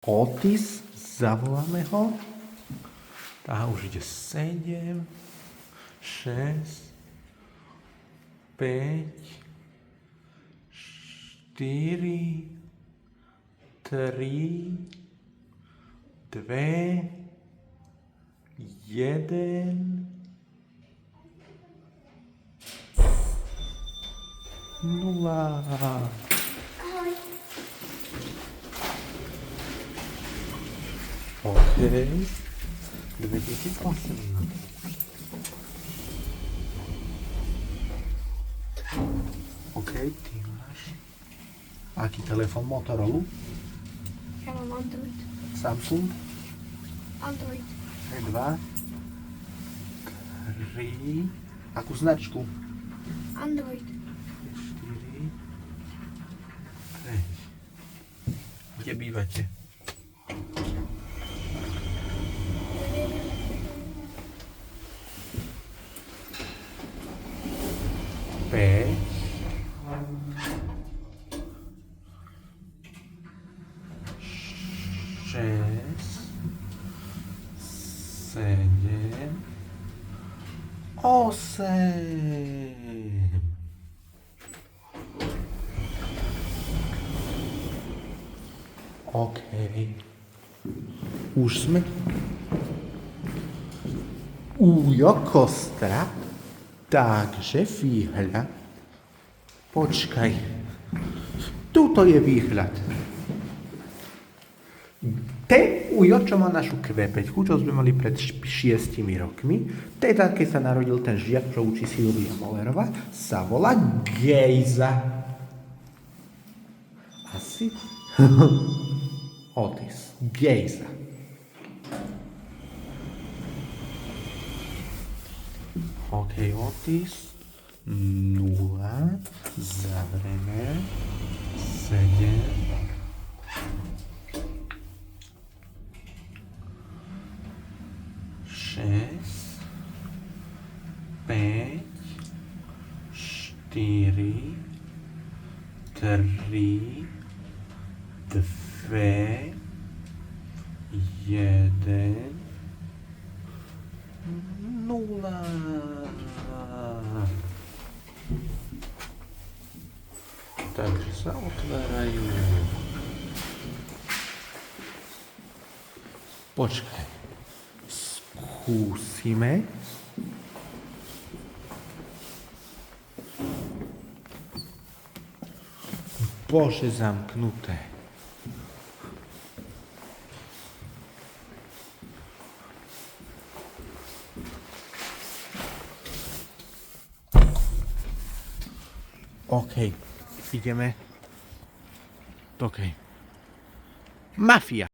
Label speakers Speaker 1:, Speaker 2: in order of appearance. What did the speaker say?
Speaker 1: Otis, zavoláme ho. Tá už ide 7, 6, 5, 4, 3, 2, 1, 0. OK. 2018. OK, ty máš. Aký telefón? Motorola?
Speaker 2: Ja mám Android.
Speaker 1: Samsung?
Speaker 2: Android.
Speaker 1: 2, 3. Akú značku?
Speaker 2: Android.
Speaker 1: 4, 5. Kde bývate? Päť, 6, 7, 8. OK. Už sme u Jokostra, takže výhľad. Počkaj. Tuto je výhľad. Ten ujo, čo má našu Q5, čo sme mali pred 6 rokmi, teda keď sa narodil ten žiak, čo učí Silvia Mollerová, sa volá Gejza. Asi? Otis. Gejza. OK, Otis. 0. Zavrieme. 7. 6, 5, 4, 3, 2, 1, 0. Takže sa otvárajú. Počkaj. Skúsime. Bože, zamknuté. OK, ideme. OK. Mafia.